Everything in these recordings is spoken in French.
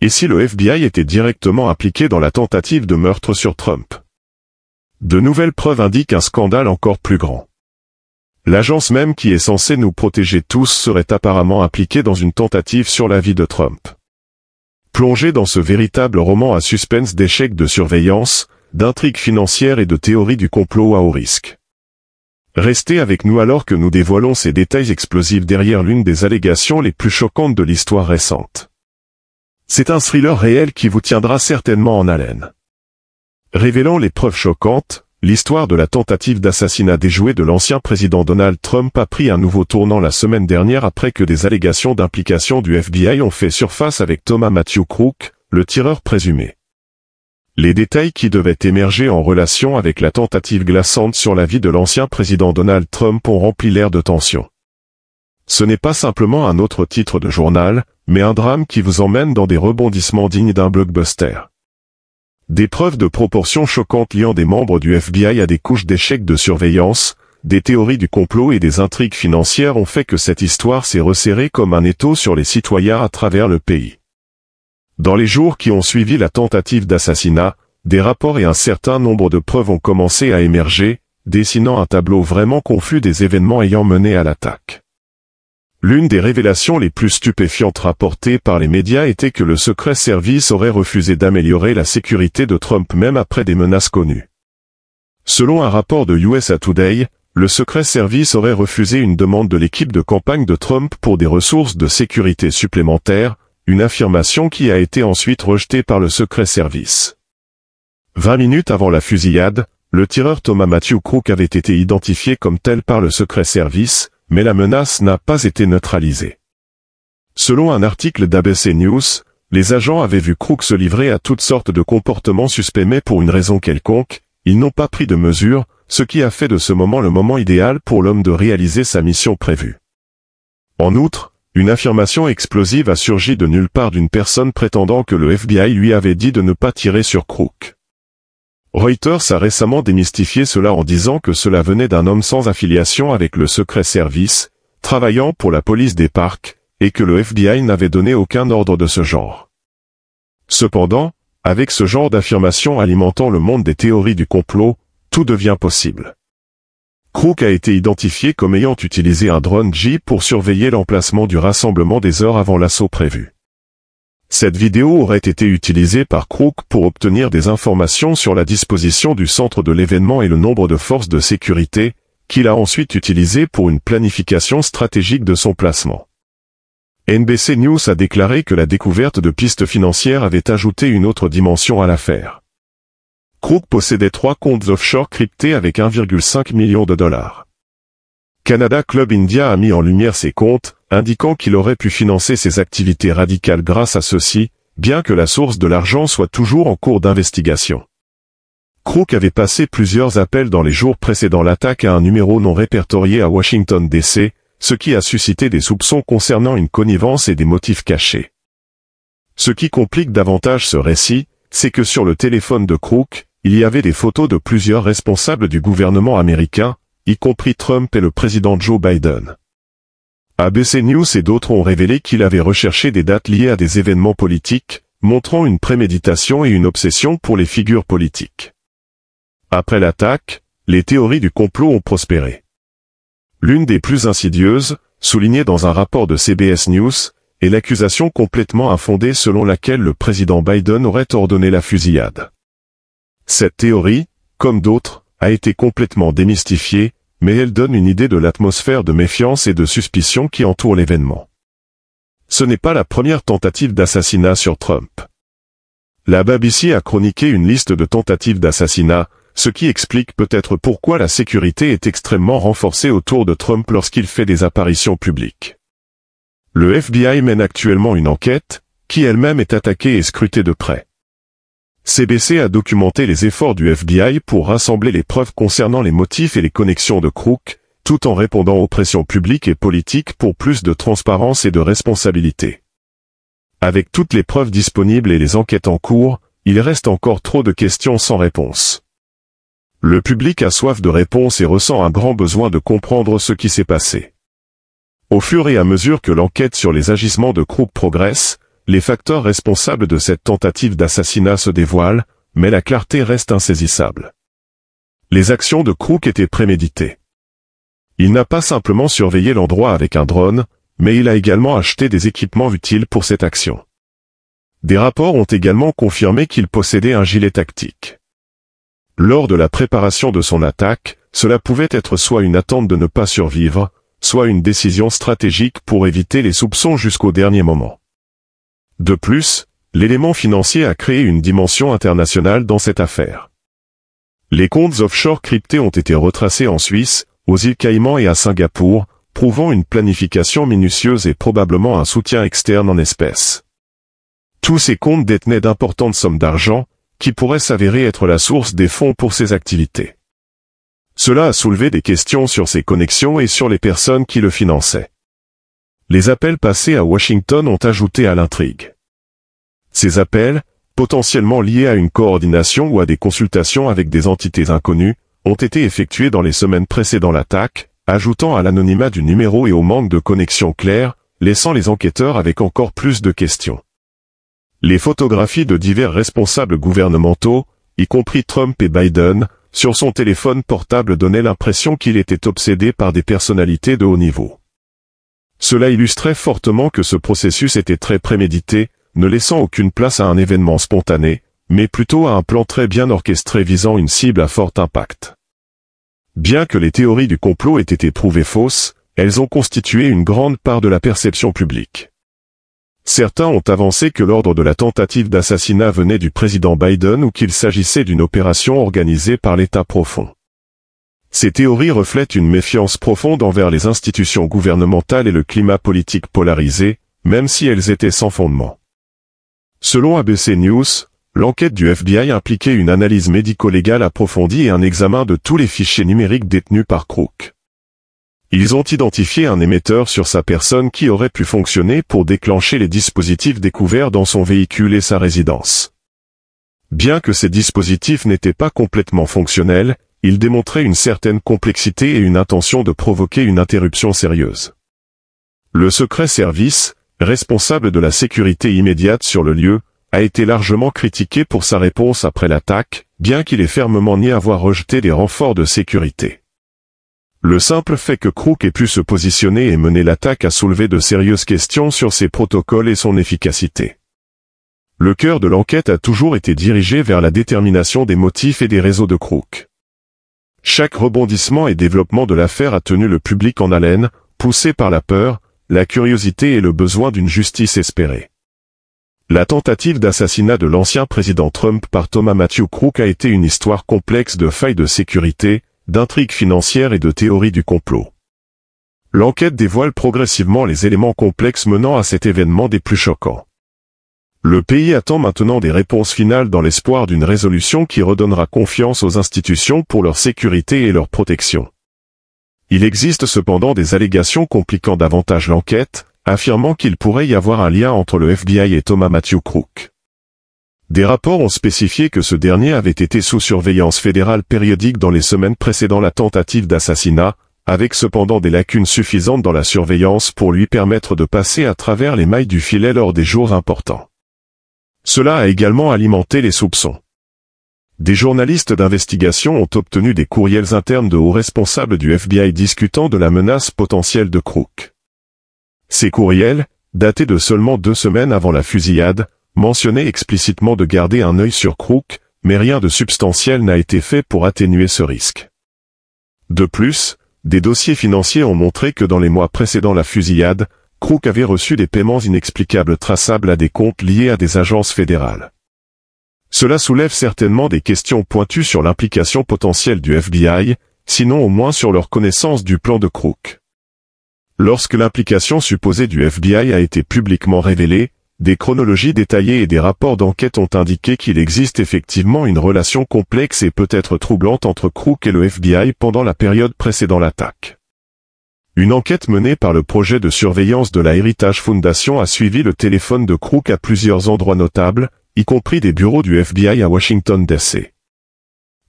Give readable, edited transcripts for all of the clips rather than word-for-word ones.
Et si le FBI était directement impliqué dans la tentative de meurtre sur Trump? De nouvelles preuves indiquent un scandale encore plus grand. L'agence même qui est censée nous protéger tous serait apparemment impliquée dans une tentative sur la vie de Trump. Plongé dans ce véritable roman à suspense d'échecs de surveillance, d'intrigues financières et de théories du complot à haut risque. Restez avec nous alors que nous dévoilons ces détails explosifs derrière l'une des allégations les plus choquantes de l'histoire récente. C'est un thriller réel qui vous tiendra certainement en haleine. Révélant les preuves choquantes, l'histoire de la tentative d'assassinat déjouée de l'ancien président Donald Trump a pris un nouveau tournant la semaine dernière après que des allégations d'implication du FBI ont fait surface avec Thomas Matthew Crook, le tireur présumé. Les détails qui devaient émerger en relation avec la tentative glaçante sur la vie de l'ancien président Donald Trump ont rempli l'air de tension. Ce n'est pas simplement un autre titre de journal, mais un drame qui vous emmène dans des rebondissements dignes d'un blockbuster. Des preuves de proportions choquantes liant des membres du FBI à des couches d'échecs de surveillance, des théories du complot et des intrigues financières ont fait que cette histoire s'est resserrée comme un étau sur les citoyens à travers le pays. Dans les jours qui ont suivi la tentative d'assassinat, des rapports et un certain nombre de preuves ont commencé à émerger, dessinant un tableau vraiment confus des événements ayant mené à l'attaque. L'une des révélations les plus stupéfiantes rapportées par les médias était que le Secret Service aurait refusé d'améliorer la sécurité de Trump même après des menaces connues. Selon un rapport de USA Today, le Secret Service aurait refusé une demande de l'équipe de campagne de Trump pour des ressources de sécurité supplémentaires, une affirmation qui a été ensuite rejetée par le Secret Service. 20 minutes avant la fusillade, le tireur Thomas Matthew Crook avait été identifié comme tel par le Secret Service, mais la menace n'a pas été neutralisée. Selon un article d'ABC News, les agents avaient vu Crook se livrer à toutes sortes de comportements suspects mais pour une raison quelconque, ils n'ont pas pris de mesures, ce qui a fait de ce moment le moment idéal pour l'homme de réaliser sa mission prévue. En outre, une affirmation explosive a surgi de nulle part d'une personne prétendant que le FBI lui avait dit de ne pas tirer sur Crook. Reuters a récemment démystifié cela en disant que cela venait d'un homme sans affiliation avec le Secret Service, travaillant pour la police des parcs, et que le FBI n'avait donné aucun ordre de ce genre. Cependant, avec ce genre d'affirmation alimentant le monde des théories du complot, tout devient possible. Crook a été identifié comme ayant utilisé un drone Jeep pour surveiller l'emplacement du rassemblement des heures avant l'assaut prévu. Cette vidéo aurait été utilisée par Crook pour obtenir des informations sur la disposition du centre de l'événement et le nombre de forces de sécurité, qu'il a ensuite utilisé pour une planification stratégique de son placement. NBC News a déclaré que la découverte de pistes financières avait ajouté une autre dimension à l'affaire. Crook possédait 3 comptes offshore cryptés avec 1,5 million de dollars. Canada Club India a mis en lumière ces comptes, indiquant qu'il aurait pu financer ses activités radicales grâce à ceux-ci, bien que la source de l'argent soit toujours en cours d'investigation. Crook avait passé plusieurs appels dans les jours précédant l'attaque à un numéro non répertorié à Washington DC, ce qui a suscité des soupçons concernant une connivence et des motifs cachés. Ce qui complique davantage ce récit, c'est que sur le téléphone de Crook, il y avait des photos de plusieurs responsables du gouvernement américain, y compris Trump et le président Joe Biden. ABC News et d'autres ont révélé qu'il avait recherché des dates liées à des événements politiques, montrant une préméditation et une obsession pour les figures politiques. Après l'attaque, les théories du complot ont prospéré. L'une des plus insidieuses, soulignée dans un rapport de CBS News, est l'accusation complètement infondée selon laquelle le président Biden aurait ordonné la fusillade. Cette théorie, comme d'autres, a été complètement démystifiée, mais elle donne une idée de l'atmosphère de méfiance et de suspicion qui entoure l'événement. Ce n'est pas la première tentative d'assassinat sur Trump. La BBC a chroniqué une liste de tentatives d'assassinat, ce qui explique peut-être pourquoi la sécurité est extrêmement renforcée autour de Trump lorsqu'il fait des apparitions publiques. Le FBI mène actuellement une enquête, qui elle-même est attaquée et scrutée de près. CBC a documenté les efforts du FBI pour rassembler les preuves concernant les motifs et les connexions de Crook, tout en répondant aux pressions publiques et politiques pour plus de transparence et de responsabilité. Avec toutes les preuves disponibles et les enquêtes en cours, il reste encore trop de questions sans réponse. Le public a soif de réponses et ressent un grand besoin de comprendre ce qui s'est passé. Au fur et à mesure que l'enquête sur les agissements de Crook progresse, les facteurs responsables de cette tentative d'assassinat se dévoilent, mais la clarté reste insaisissable. Les actions de Crook étaient préméditées. Il n'a pas simplement surveillé l'endroit avec un drone, mais il a également acheté des équipements utiles pour cette action. Des rapports ont également confirmé qu'il possédait un gilet tactique. Lors de la préparation de son attaque, cela pouvait être soit une attente de ne pas survivre, soit une décision stratégique pour éviter les soupçons jusqu'au dernier moment. De plus, l'élément financier a créé une dimension internationale dans cette affaire. Les comptes offshore cryptés ont été retracés en Suisse, aux îles Caïmans et à Singapour, prouvant une planification minutieuse et probablement un soutien externe en espèces. Tous ces comptes détenaient d'importantes sommes d'argent, qui pourraient s'avérer être la source des fonds pour ces activités. Cela a soulevé des questions sur ses connexions et sur les personnes qui le finançaient. Les appels passés à Washington ont ajouté à l'intrigue. Ces appels, potentiellement liés à une coordination ou à des consultations avec des entités inconnues, ont été effectués dans les semaines précédant l'attaque, ajoutant à l'anonymat du numéro et au manque de connexion claire, laissant les enquêteurs avec encore plus de questions. Les photographies de divers responsables gouvernementaux, y compris Trump et Biden, sur son téléphone portable donnaient l'impression qu'il était obsédé par des personnalités de haut niveau. Cela illustrait fortement que ce processus était très prémédité, ne laissant aucune place à un événement spontané, mais plutôt à un plan très bien orchestré visant une cible à fort impact. Bien que les théories du complot aient été prouvées fausses, elles ont constitué une grande part de la perception publique. Certains ont avancé que l'ordre de la tentative d'assassinat venait du président Biden ou qu'il s'agissait d'une opération organisée par l'État profond. Ces théories reflètent une méfiance profonde envers les institutions gouvernementales et le climat politique polarisé, même si elles étaient sans fondement. Selon ABC News, l'enquête du FBI impliquait une analyse médico-légale approfondie et un examen de tous les fichiers numériques détenus par Crook. Ils ont identifié un émetteur sur sa personne qui aurait pu fonctionner pour déclencher les dispositifs découverts dans son véhicule et sa résidence. Bien que ces dispositifs n'étaient pas complètement fonctionnels, ils démontraient une certaine complexité et une intention de provoquer une interruption sérieuse. Le Secret Service, responsable de la sécurité immédiate sur le lieu, a été largement critiqué pour sa réponse après l'attaque, bien qu'il ait fermement nié avoir rejeté des renforts de sécurité. Le simple fait que Crook ait pu se positionner et mener l'attaque a soulevé de sérieuses questions sur ses protocoles et son efficacité. Le cœur de l'enquête a toujours été dirigé vers la détermination des motifs et des réseaux de Crook. Chaque rebondissement et développement de l'affaire a tenu le public en haleine, poussé par la peur, la curiosité et le besoin d'une justice espérée. La tentative d'assassinat de l'ancien président Trump par Thomas Matthew Crook a été une histoire complexe de failles de sécurité, d'intrigues financières et de théories du complot. L'enquête dévoile progressivement les éléments complexes menant à cet événement des plus choquants. Le pays attend maintenant des réponses finales dans l'espoir d'une résolution qui redonnera confiance aux institutions pour leur sécurité et leur protection. Il existe cependant des allégations compliquant davantage l'enquête, affirmant qu'il pourrait y avoir un lien entre le FBI et Thomas Matthew Crook. Des rapports ont spécifié que ce dernier avait été sous surveillance fédérale périodique dans les semaines précédant la tentative d'assassinat, avec cependant des lacunes suffisantes dans la surveillance pour lui permettre de passer à travers les mailles du filet lors des jours importants. Cela a également alimenté les soupçons. Des journalistes d'investigation ont obtenu des courriels internes de hauts responsables du FBI discutant de la menace potentielle de Crook. Ces courriels, datés de seulement 2 semaines avant la fusillade, mentionnaient explicitement de garder un œil sur Crook, mais rien de substantiel n'a été fait pour atténuer ce risque. De plus, des dossiers financiers ont montré que dans les mois précédant la fusillade, Crook avait reçu des paiements inexplicables traçables à des comptes liés à des agences fédérales. Cela soulève certainement des questions pointues sur l'implication potentielle du FBI, sinon au moins sur leur connaissance du plan de Crook. Lorsque l'implication supposée du FBI a été publiquement révélée, des chronologies détaillées et des rapports d'enquête ont indiqué qu'il existe effectivement une relation complexe et peut-être troublante entre Crook et le FBI pendant la période précédant l'attaque. Une enquête menée par le projet de surveillance de la Heritage Foundation a suivi le téléphone de Crook à plusieurs endroits notables, y compris des bureaux du FBI à Washington DC.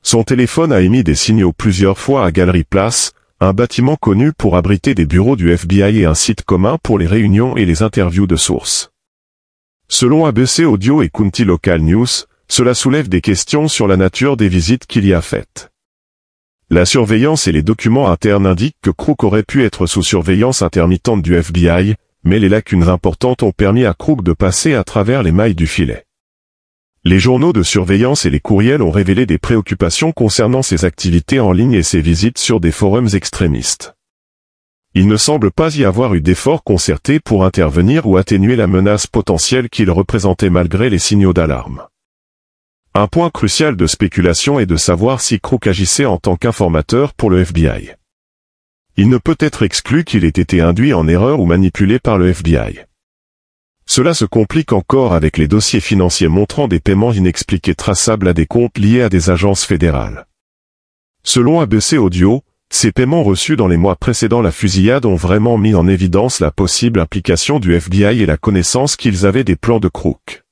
Son téléphone a émis des signaux plusieurs fois à Gallery Place, un bâtiment connu pour abriter des bureaux du FBI et un site commun pour les réunions et les interviews de sources. Selon ABC Audio et County Local News, cela soulève des questions sur la nature des visites qu'il y a faites. La surveillance et les documents internes indiquent que Crook aurait pu être sous surveillance intermittente du FBI, mais les lacunes importantes ont permis à Crook de passer à travers les mailles du filet. Les journaux de surveillance et les courriels ont révélé des préoccupations concernant ses activités en ligne et ses visites sur des forums extrémistes. Il ne semble pas y avoir eu d'efforts concertés pour intervenir ou atténuer la menace potentielle qu'il représentait malgré les signaux d'alarme. Un point crucial de spéculation est de savoir si Crook agissait en tant qu'informateur pour le FBI. Il ne peut être exclu qu'il ait été induit en erreur ou manipulé par le FBI. Cela se complique encore avec les dossiers financiers montrant des paiements inexpliqués traçables à des comptes liés à des agences fédérales. Selon ABC Audio, ces paiements reçus dans les mois précédant la fusillade ont vraiment mis en évidence la possible implication du FBI et la connaissance qu'ils avaient des plans de Crook.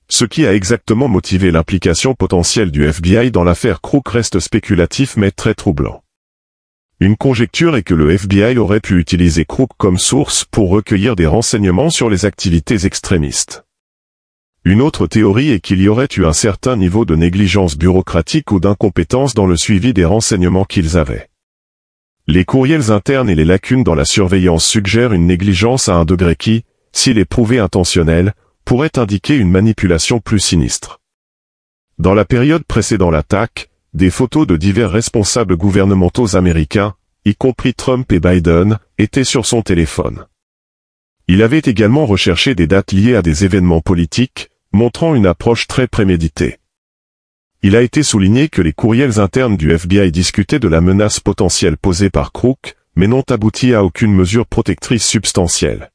Ce qui a exactement motivé l'implication potentielle du FBI dans l'affaire Crook reste spéculatif mais très troublant. Une conjecture est que le FBI aurait pu utiliser Crook comme source pour recueillir des renseignements sur les activités extrémistes. Une autre théorie est qu'il y aurait eu un certain niveau de négligence bureaucratique ou d'incompétence dans le suivi des renseignements qu'ils avaient. Les courriels internes et les lacunes dans la surveillance suggèrent une négligence à un degré qui, s'il est prouvé intentionnel, pourrait indiquer une manipulation plus sinistre. Dans la période précédant l'attaque, des photos de divers responsables gouvernementaux américains, y compris Trump et Biden, étaient sur son téléphone. Il avait également recherché des dates liées à des événements politiques, montrant une approche très préméditée. Il a été souligné que les courriels internes du FBI discutaient de la menace potentielle posée par Crook, mais n'ont abouti à aucune mesure protectrice substantielle.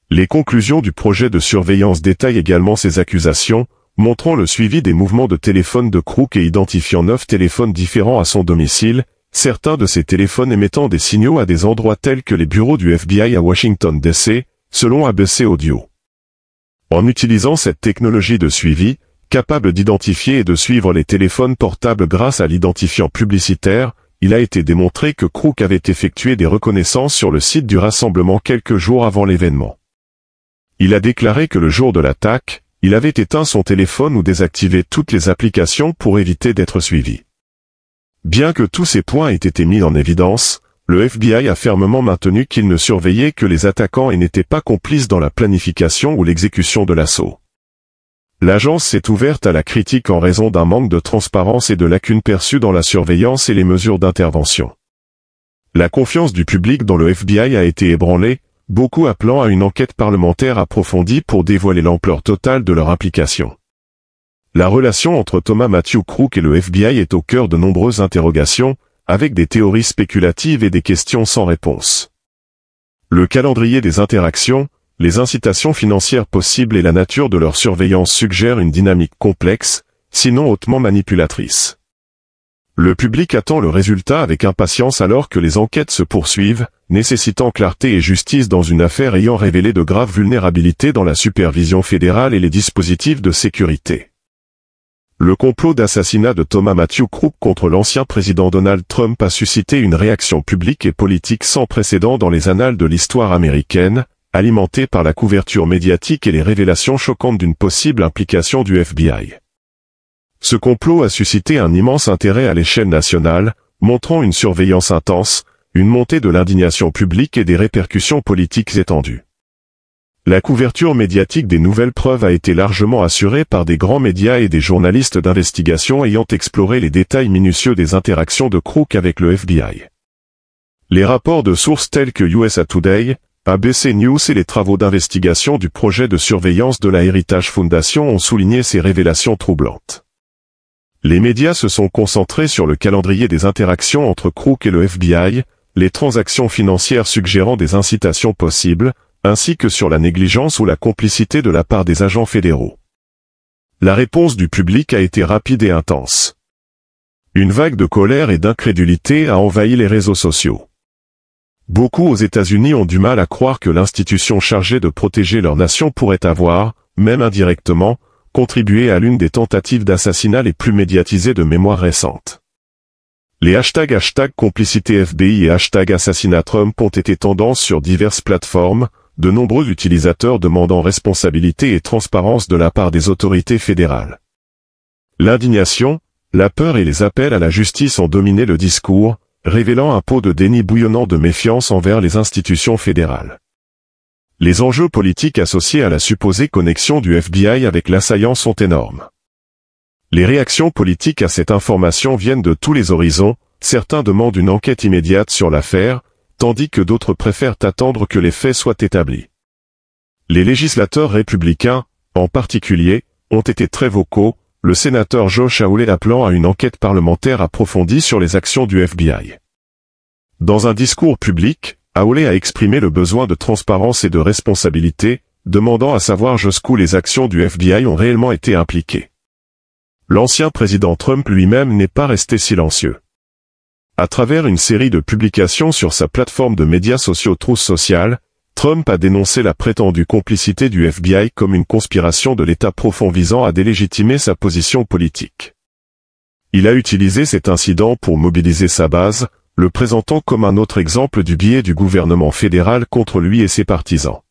Les conclusions du projet de surveillance détaillent également ces accusations, montrant le suivi des mouvements de téléphone de Crook et identifiant 9 téléphones différents à son domicile, certains de ces téléphones émettant des signaux à des endroits tels que les bureaux du FBI à Washington DC, selon ABC Audio. En utilisant cette technologie de suivi, capable d'identifier et de suivre les téléphones portables grâce à l'identifiant publicitaire, il a été démontré que Crook avait effectué des reconnaissances sur le site du rassemblement quelques jours avant l'événement. Il a déclaré que le jour de l'attaque, il avait éteint son téléphone ou désactivé toutes les applications pour éviter d'être suivi. Bien que tous ces points aient été mis en évidence, le FBI a fermement maintenu qu'il ne surveillait que les attaquants et n'était pas complice dans la planification ou l'exécution de l'assaut. L'agence s'est ouverte à la critique en raison d'un manque de transparence et de lacunes perçues dans la surveillance et les mesures d'intervention. La confiance du public dans le FBI a été ébranlée, beaucoup appelant à une enquête parlementaire approfondie pour dévoiler l'ampleur totale de leur implication. La relation entre Thomas Matthew Crook et le FBI est au cœur de nombreuses interrogations, avec des théories spéculatives et des questions sans réponse. Le calendrier des interactions, les incitations financières possibles et la nature de leur surveillance suggèrent une dynamique complexe, sinon hautement manipulatrice. Le public attend le résultat avec impatience alors que les enquêtes se poursuivent, nécessitant clarté et justice dans une affaire ayant révélé de graves vulnérabilités dans la supervision fédérale et les dispositifs de sécurité. Le complot d'assassinat de Thomas Matthew Crook contre l'ancien président Donald Trump a suscité une réaction publique et politique sans précédent dans les annales de l'histoire américaine, alimentée par la couverture médiatique et les révélations choquantes d'une possible implication du FBI. Ce complot a suscité un immense intérêt à l'échelle nationale, montrant une surveillance intense, une montée de l'indignation publique et des répercussions politiques étendues. La couverture médiatique des nouvelles preuves a été largement assurée par des grands médias et des journalistes d'investigation ayant exploré les détails minutieux des interactions de Crook avec le FBI. Les rapports de sources tels que USA Today, ABC News et les travaux d'investigation du projet de surveillance de la Heritage Foundation ont souligné ces révélations troublantes. Les médias se sont concentrés sur le calendrier des interactions entre Crook et le FBI, les transactions financières suggérant des incitations possibles, ainsi que sur la négligence ou la complicité de la part des agents fédéraux. La réponse du public a été rapide et intense. Une vague de colère et d'incrédulité a envahi les réseaux sociaux. Beaucoup aux États-Unis ont du mal à croire que l'institution chargée de protéger leur nation pourrait avoir, même indirectement, contribué à l'une des tentatives d'assassinat les plus médiatisées de mémoire récente. Les #complicité FBI et #assassinat Trump ont été tendance sur diverses plateformes, de nombreux utilisateurs demandant responsabilité et transparence de la part des autorités fédérales. L'indignation, la peur et les appels à la justice ont dominé le discours, révélant un pot de déni bouillonnant de méfiance envers les institutions fédérales. Les enjeux politiques associés à la supposée connexion du FBI avec l'assaillant sont énormes. Les réactions politiques à cette information viennent de tous les horizons, certains demandent une enquête immédiate sur l'affaire, tandis que d'autres préfèrent attendre que les faits soient établis. Les législateurs républicains, en particulier, ont été très vocaux, le sénateur Josh Hawley appelant à une enquête parlementaire approfondie sur les actions du FBI. Dans un discours public, Hawley a exprimé le besoin de transparence et de responsabilité, demandant à savoir jusqu'où les actions du FBI ont réellement été impliquées. L'ancien président Trump lui-même n'est pas resté silencieux. À travers une série de publications sur sa plateforme de médias sociaux Truth Social, Trump a dénoncé la prétendue complicité du FBI comme une conspiration de l'État profond visant à délégitimer sa position politique. Il a utilisé cet incident pour mobiliser sa base, le présentant comme un autre exemple du biais du gouvernement fédéral contre lui et ses partisans.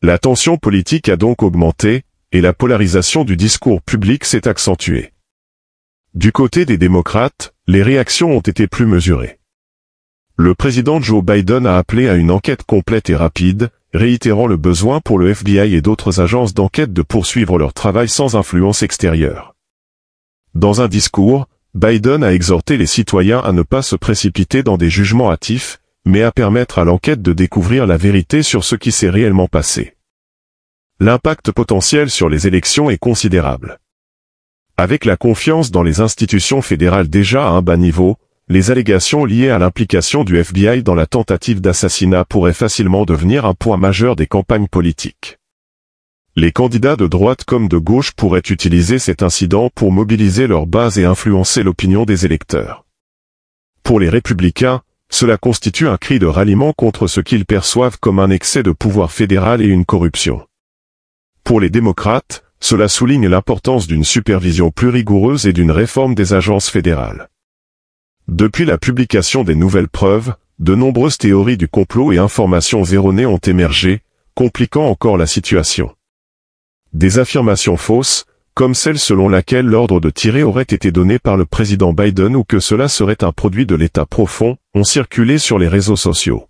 La tension politique a donc augmenté, et la polarisation du discours public s'est accentuée. Du côté des démocrates, les réactions ont été plus mesurées. Le président Joe Biden a appelé à une enquête complète et rapide, réitérant le besoin pour le FBI et d'autres agences d'enquête de poursuivre leur travail sans influence extérieure. Dans un discours, Biden a exhorté les citoyens à ne pas se précipiter dans des jugements hâtifs, mais à permettre à l'enquête de découvrir la vérité sur ce qui s'est réellement passé. L'impact potentiel sur les élections est considérable. Avec la confiance dans les institutions fédérales déjà à un bas niveau, les allégations liées à l'implication du FBI dans la tentative d'assassinat pourraient facilement devenir un point majeur des campagnes politiques. Les candidats de droite comme de gauche pourraient utiliser cet incident pour mobiliser leur base et influencer l'opinion des électeurs. Pour les républicains, cela constitue un cri de ralliement contre ce qu'ils perçoivent comme un excès de pouvoir fédéral et une corruption. Pour les démocrates, cela souligne l'importance d'une supervision plus rigoureuse et d'une réforme des agences fédérales. Depuis la publication des nouvelles preuves, de nombreuses théories du complot et informations erronées ont émergé, compliquant encore la situation. Des affirmations fausses, comme celle selon laquelle l'ordre de tirer aurait été donné par le président Biden ou que cela serait un produit de l'État profond, ont circulé sur les réseaux sociaux.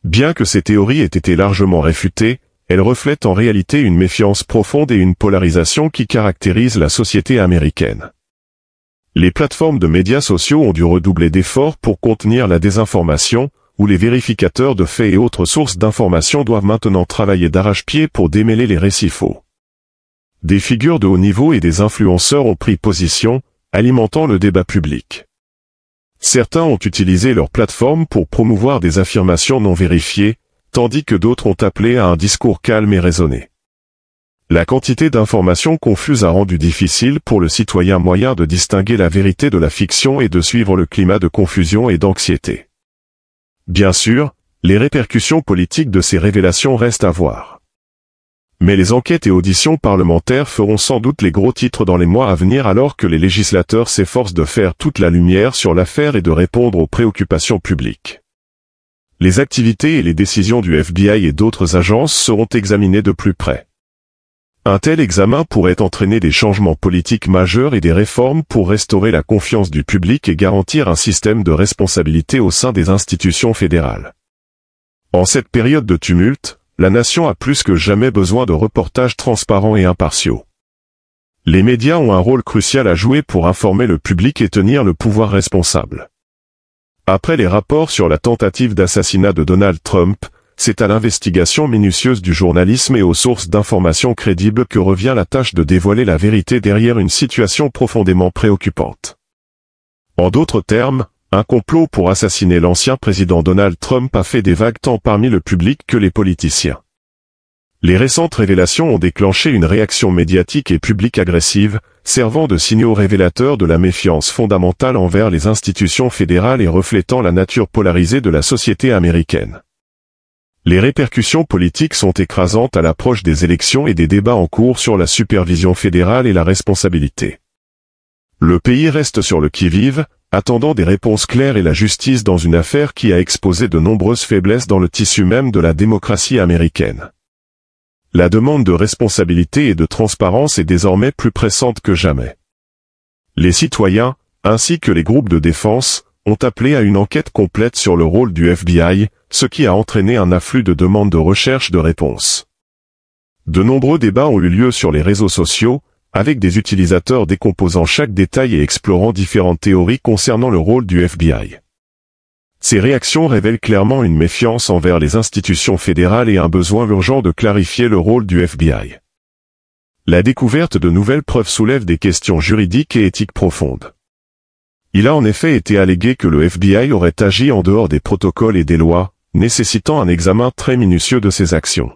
Bien que ces théories aient été largement réfutées, elles reflètent en réalité une méfiance profonde et une polarisation qui caractérisent la société américaine. Les plateformes de médias sociaux ont dû redoubler d'efforts pour contenir la désinformation, où les vérificateurs de faits et autres sources d'informations doivent maintenant travailler d'arrache-pied pour démêler les récits faux. Des figures de haut niveau et des influenceurs ont pris position, alimentant le débat public. Certains ont utilisé leur plateforme pour promouvoir des affirmations non vérifiées, tandis que d'autres ont appelé à un discours calme et raisonné. La quantité d'informations confuses a rendu difficile pour le citoyen moyen de distinguer la vérité de la fiction et de suivre le climat de confusion et d'anxiété. Bien sûr, les répercussions politiques de ces révélations restent à voir. Mais les enquêtes et auditions parlementaires feront sans doute les gros titres dans les mois à venir alors que les législateurs s'efforcent de faire toute la lumière sur l'affaire et de répondre aux préoccupations publiques. Les activités et les décisions du FBI et d'autres agences seront examinées de plus près. Un tel examen pourrait entraîner des changements politiques majeurs et des réformes pour restaurer la confiance du public et garantir un système de responsabilité au sein des institutions fédérales. En cette période de tumulte, la nation a plus que jamais besoin de reportages transparents et impartiaux. Les médias ont un rôle crucial à jouer pour informer le public et tenir le pouvoir responsable. Après les rapports sur la tentative d'assassinat de Donald Trump, c'est à l'investigation minutieuse du journalisme et aux sources d'informations crédibles que revient la tâche de dévoiler la vérité derrière une situation profondément préoccupante. En d'autres termes, un complot pour assassiner l'ancien président Donald Trump a fait des vagues tant parmi le public que les politiciens. Les récentes révélations ont déclenché une réaction médiatique et publique agressive, servant de signaux révélateurs de la méfiance fondamentale envers les institutions fédérales et reflétant la nature polarisée de la société américaine. Les répercussions politiques sont écrasantes à l'approche des élections et des débats en cours sur la supervision fédérale et la responsabilité. Le pays reste sur le qui-vive, attendant des réponses claires et la justice dans une affaire qui a exposé de nombreuses faiblesses dans le tissu même de la démocratie américaine. La demande de responsabilité et de transparence est désormais plus pressante que jamais. Les citoyens, ainsi que les groupes de défense, ont appelé à une enquête complète sur le rôle du FBI, ce qui a entraîné un afflux de demandes de recherche de réponses. De nombreux débats ont eu lieu sur les réseaux sociaux, avec des utilisateurs décomposant chaque détail et explorant différentes théories concernant le rôle du FBI. Ces réactions révèlent clairement une méfiance envers les institutions fédérales et un besoin urgent de clarifier le rôle du FBI. La découverte de nouvelles preuves soulève des questions juridiques et éthiques profondes. Il a en effet été allégué que le FBI aurait agi en dehors des protocoles et des lois, nécessitant un examen très minutieux de ses actions.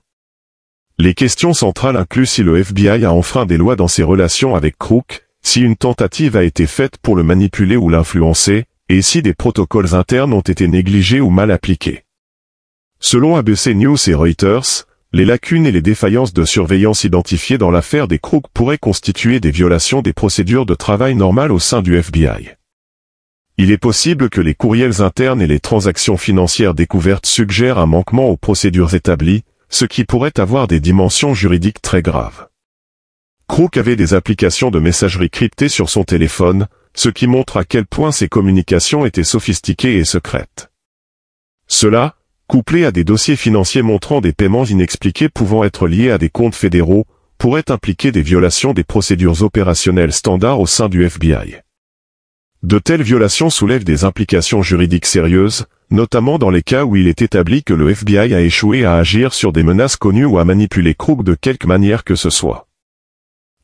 Les questions centrales incluent si le FBI a enfreint des lois dans ses relations avec Crook, si une tentative a été faite pour le manipuler ou l'influencer, et si des protocoles internes ont été négligés ou mal appliqués. Selon ABC News et Reuters, les lacunes et les défaillances de surveillance identifiées dans l'affaire des Crook pourraient constituer des violations des procédures de travail normales au sein du FBI. Il est possible que les courriels internes et les transactions financières découvertes suggèrent un manquement aux procédures établies, ce qui pourrait avoir des dimensions juridiques très graves. Crook avait des applications de messagerie cryptées sur son téléphone, ce qui montre à quel point ses communications étaient sophistiquées et secrètes. Cela, couplé à des dossiers financiers montrant des paiements inexpliqués pouvant être liés à des comptes fédéraux, pourrait impliquer des violations des procédures opérationnelles standards au sein du FBI. De telles violations soulèvent des implications juridiques sérieuses, notamment dans les cas où il est établi que le FBI a échoué à agir sur des menaces connues ou à manipuler Crook de quelque manière que ce soit.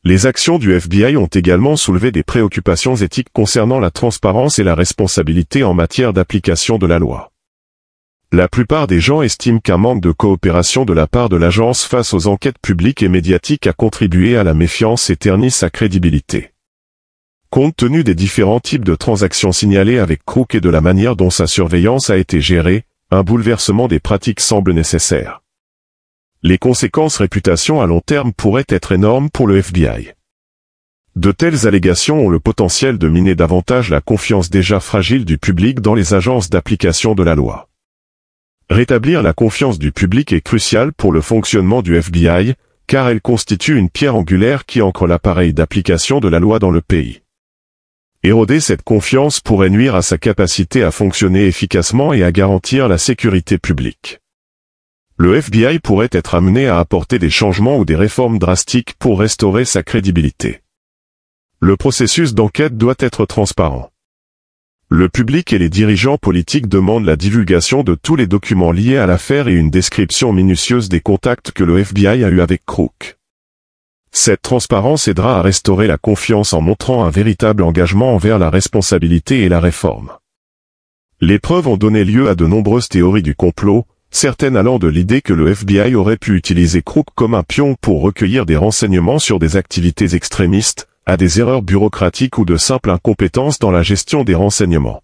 Les actions du FBI ont également soulevé des préoccupations éthiques concernant la transparence et la responsabilité en matière d'application de la loi. La plupart des gens estiment qu'un manque de coopération de la part de l'agence face aux enquêtes publiques et médiatiques a contribué à la méfiance et ternit sa crédibilité. Compte tenu des différents types de transactions signalées avec Crook et de la manière dont sa surveillance a été gérée, un bouleversement des pratiques semble nécessaire. Les conséquences réputation à long terme pourraient être énormes pour le FBI. De telles allégations ont le potentiel de miner davantage la confiance déjà fragile du public dans les agences d'application de la loi. Rétablir la confiance du public est crucial pour le fonctionnement du FBI, car elle constitue une pierre angulaire qui ancre l'appareil d'application de la loi dans le pays. Éroder cette confiance pourrait nuire à sa capacité à fonctionner efficacement et à garantir la sécurité publique. Le FBI pourrait être amené à apporter des changements ou des réformes drastiques pour restaurer sa crédibilité. Le processus d'enquête doit être transparent. Le public et les dirigeants politiques demandent la divulgation de tous les documents liés à l'affaire et une description minutieuse des contacts que le FBI a eus avec Crook. Cette transparence aidera à restaurer la confiance en montrant un véritable engagement envers la responsabilité et la réforme. Les preuves ont donné lieu à de nombreuses théories du complot, certaines allant de l'idée que le FBI aurait pu utiliser Crook comme un pion pour recueillir des renseignements sur des activités extrémistes, à des erreurs bureaucratiques ou de simples incompétences dans la gestion des renseignements.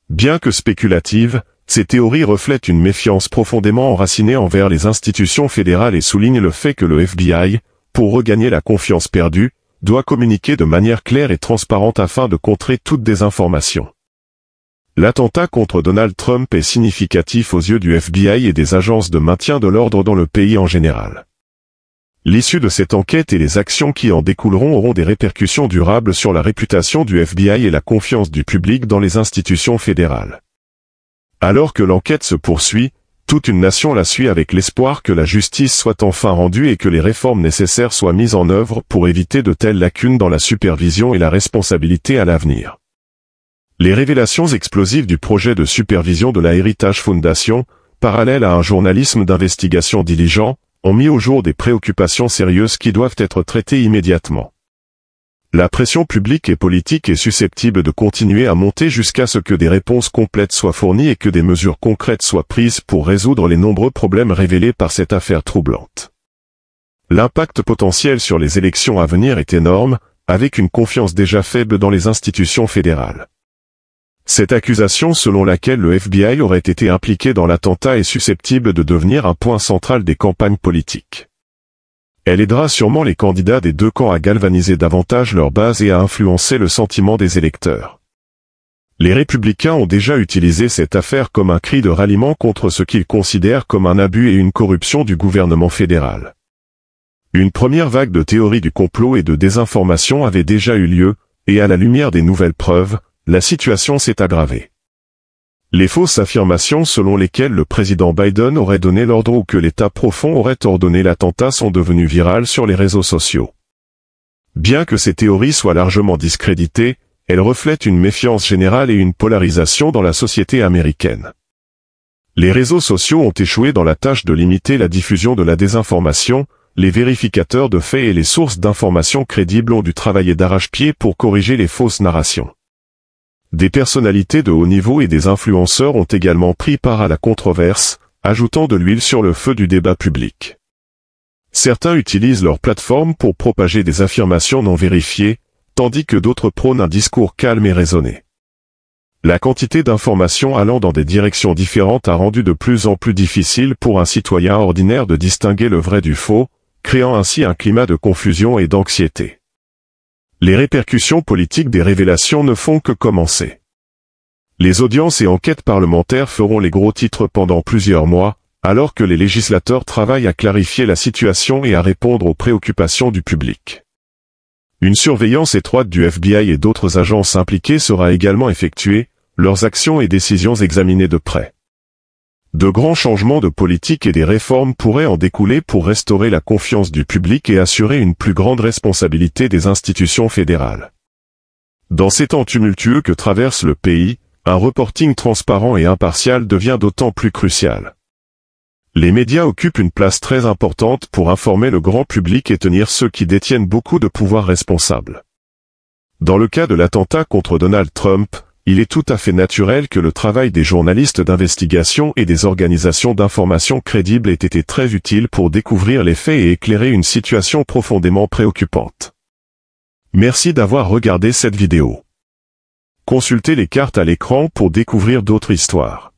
Bien que spéculatives, ces théories reflètent une méfiance profondément enracinée envers les institutions fédérales et soulignent le fait que le FBI, pour regagner la confiance perdue, doit communiquer de manière claire et transparente afin de contrer toute désinformation. L'attentat contre Donald Trump est significatif aux yeux du FBI et des agences de maintien de l'ordre dans le pays en général. L'issue de cette enquête et les actions qui en découleront auront des répercussions durables sur la réputation du FBI et la confiance du public dans les institutions fédérales. Alors que l'enquête se poursuit, toute une nation la suit avec l'espoir que la justice soit enfin rendue et que les réformes nécessaires soient mises en œuvre pour éviter de telles lacunes dans la supervision et la responsabilité à l'avenir. Les révélations explosives du projet de supervision de la Heritage Foundation, parallèle à un journalisme d'investigation diligent, ont mis au jour des préoccupations sérieuses qui doivent être traitées immédiatement. La pression publique et politique est susceptible de continuer à monter jusqu'à ce que des réponses complètes soient fournies et que des mesures concrètes soient prises pour résoudre les nombreux problèmes révélés par cette affaire troublante. L'impact potentiel sur les élections à venir est énorme, avec une confiance déjà faible dans les institutions fédérales. Cette accusation selon laquelle le FBI aurait été impliqué dans l'attentat est susceptible de devenir un point central des campagnes politiques. Elle aidera sûrement les candidats des deux camps à galvaniser davantage leur base et à influencer le sentiment des électeurs. Les républicains ont déjà utilisé cette affaire comme un cri de ralliement contre ce qu'ils considèrent comme un abus et une corruption du gouvernement fédéral. Une première vague de théories du complot et de désinformation avait déjà eu lieu, et à la lumière des nouvelles preuves, la situation s'est aggravée. Les fausses affirmations selon lesquelles le président Biden aurait donné l'ordre ou que l'État profond aurait ordonné l'attentat sont devenues virales sur les réseaux sociaux. Bien que ces théories soient largement discréditées, elles reflètent une méfiance générale et une polarisation dans la société américaine. Les réseaux sociaux ont échoué dans la tâche de limiter la diffusion de la désinformation, les vérificateurs de faits et les sources d'informations crédibles ont dû travailler d'arrache-pied pour corriger les fausses narrations. Des personnalités de haut niveau et des influenceurs ont également pris part à la controverse, ajoutant de l'huile sur le feu du débat public. Certains utilisent leur plateforme pour propager des affirmations non vérifiées, tandis que d'autres prônent un discours calme et raisonné. La quantité d'informations allant dans des directions différentes a rendu de plus en plus difficile pour un citoyen ordinaire de distinguer le vrai du faux, créant ainsi un climat de confusion et d'anxiété. Les répercussions politiques des révélations ne font que commencer. Les audiences et enquêtes parlementaires feront les gros titres pendant plusieurs mois, alors que les législateurs travaillent à clarifier la situation et à répondre aux préoccupations du public. Une surveillance étroite du FBI et d'autres agences impliquées sera également effectuée, leurs actions et décisions examinées de près. De grands changements de politique et des réformes pourraient en découler pour restaurer la confiance du public et assurer une plus grande responsabilité des institutions fédérales. Dans ces temps tumultueux que traverse le pays, un reporting transparent et impartial devient d'autant plus crucial. Les médias occupent une place très importante pour informer le grand public et tenir ceux qui détiennent beaucoup de pouvoir responsables. Dans le cas de l'attentat contre Donald Trump, il est tout à fait naturel que le travail des journalistes d'investigation et des organisations d'information crédibles ait été très utile pour découvrir les faits et éclairer une situation profondément préoccupante. Merci d'avoir regardé cette vidéo. Consultez les cartes à l'écran pour découvrir d'autres histoires.